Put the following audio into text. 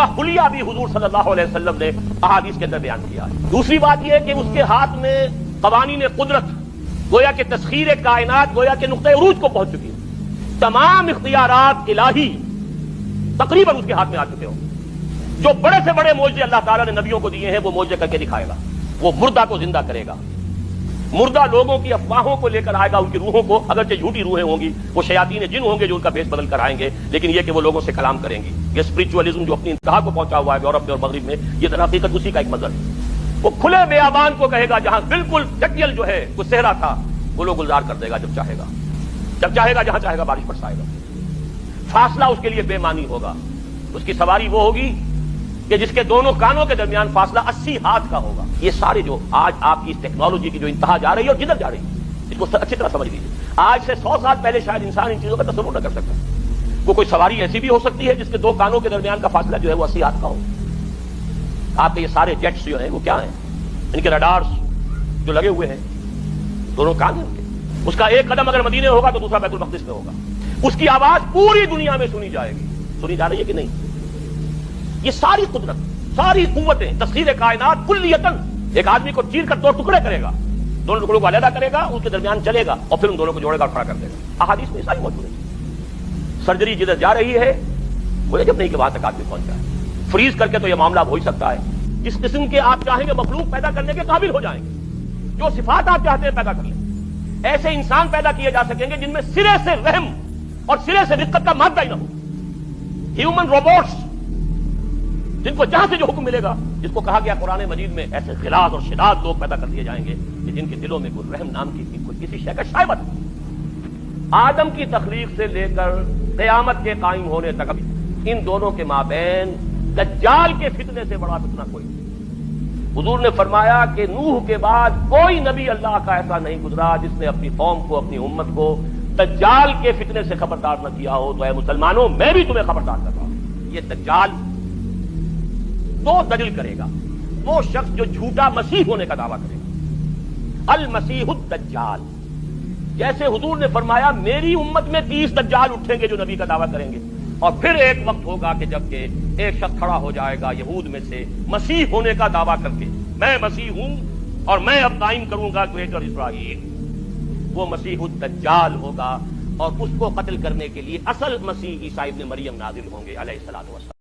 کا حلیہ بھی حضور صلی اللہ علیہ وسلم نے احادیث کے اندر بیان کیا ہے۔ دوسری بات یہ کہ اس کے ہاتھ میں قوانین قدرت، گویا کہ تسخیر کائنات، گویا کہ نقطۂ عروج کو پہنچ چکی ہے۔ تمام اختیارات الہی تقریباً اس کے ہاتھ میں آ چکے ہوں۔ جو بڑے سے بڑے معجزے اللہ تعالیٰ نے نبیوں کو دیے ہیں وہ معجزے کر کے دکھائے گا۔ وہ مردہ کو زندہ کرے گا، مردہ لوگوں کی افواہوں کو لے کر آئے گا، ان کی روحوں کو، اگرچہ جھوٹی روحیں ہوں گی، وہ شیاطین جن ہوں گے جو ان کا بھیس بدل کر آئیں گے، لیکن یہ کہ وہ لوگوں سے کلام کریں گی۔ یہ اسپرچولیزم جو اپنی انتہا کو پہنچا ہوا ہے یورپ میں اور مغرب میں، یہ در حقیقت اسی کا ایک مظہر ہے۔ وہ کھلے بیابان کو کہے گا جہاں بالکل ٹکیل جو ہے وہ صحرا تھا، وہ لوگ گلزار کر دے گا جب چاہے گا، جب چاہے گا، جہاں چاہے گا بارش برسائے گا۔ فاصلہ اس کے لیے بے معنی ہوگا۔ اس کی سواری وہ ہوگی کہ جس کے دونوں کانوں کے درمیان فاصلہ 80 ہاتھ کا ہوگا۔ یہ سارے جو آج آپ کی اس ٹیکنالوجی کی جو انتہا جا رہی ہے اور جدھر جا رہی ہے، اس کو اچھی طرح سمجھ لیجیے۔ آج سے 100 سال پہلے شاید انسان ان چیزوں کا تصور نہ کر سکتا۔ وہ کوئی سواری ایسی بھی ہو سکتی ہے جس کے دو کانوں کے درمیان کا فاصلہ جو ہے وہ 80 ہاتھ کا ہو۔ آپ کے یہ سارے جیٹس جو ہیں وہ کیا ہیں؟ ان کے رڈارز جو لگے ہوئے ہیں، دونوں کان ہیں ان کے۔ اس کا ایک قدم اگر مدینے ہوگا تو دوسرا بیت المقدس میں ہوگا۔ اس کی آواز پوری دنیا میں سنی جائے گی۔ سنی جا رہی ہے کہ نہیں؟ یہ ساری قدرت، ساری قوتیں، تسخیر کائنات کلیتاً ایک آدمی کو چیر کر دو ٹکڑے کرے گا، دونوں ٹکڑوں کو علیحدہ کرے گا، ان کے درمیان چلے گا اور پھر ان دونوں کو جوڑے گا اور کھڑا کر دے گا۔ احادیث میں ساری موجود ہے۔ سرجری جدھر جا رہی ہے وہ جب نہیں کہ وہاں تک آدمی پہنچ جائے۔ فریز کر کے تو یہ معاملہ ہو ہی سکتا ہے۔ جس قسم کے آپ چاہیں گے مخلوق پیدا کرنے کے قابل ہو جائیں گے، جو صفات آپ چاہتے ہیں پیدا کر لیں۔ ایسے انسان پیدا کیے جا سکیں گے جن میں سرے سے رحم اور سرے سے رقت کا مادہ ہی نہ ہو۔ ہیومن روبوٹس، جن کو جہاں سے جو حکم ملے گا، جس کو کہا گیا قرآن مجید میں ایسے غلاظ اور شداد لوگ پیدا کر دیے جائیں گے کہ جن کے دلوں میں کوئی رحم نام کی کوئی کسی شے کا شائبہ نہیں۔ آدم کی تخلیق سے لے کر قیامت کے قائم ہونے تک ان دونوں کے مابین دجال کے فتنے سے بڑا فتنہ کوئی نہیں۔ حضور نے فرمایا کہ نوح کے بعد کوئی نبی اللہ کا ایسا نہیں گزرا جس نے اپنی قوم کو، اپنی امت کو دجال کے فتنے سے خبردار نہ کیا ہو۔ تو اے مسلمانوں، میں بھی تمہیں خبردار کر رہا ہوں۔ یہ دجال دو دلیل کرے گا، وہ شخص جو جھوٹا مسیح ہونے کا دعویٰ کرے گا، المسیح الدجال۔ جیسے حضور نے فرمایا میری امت میں 30 دجال اٹھیں گے جو نبی کا دعویٰ کریں گے، اور پھر ایک وقت ہوگا کہ جب کہ ایک شخص کھڑا ہو جائے گا یہود میں سے مسیح ہونے کا دعویٰ کر کے، میں مسیح ہوں اور میں اب قائم کروں گا گریٹر اسرائیل۔ وہ مسیح الدجال ہوگا اور اس کو قتل کرنے کے لیے اصل مسیح عیسیٰ ابن مریم نازل ہوں گے علیہ الصلوۃ والسلام۔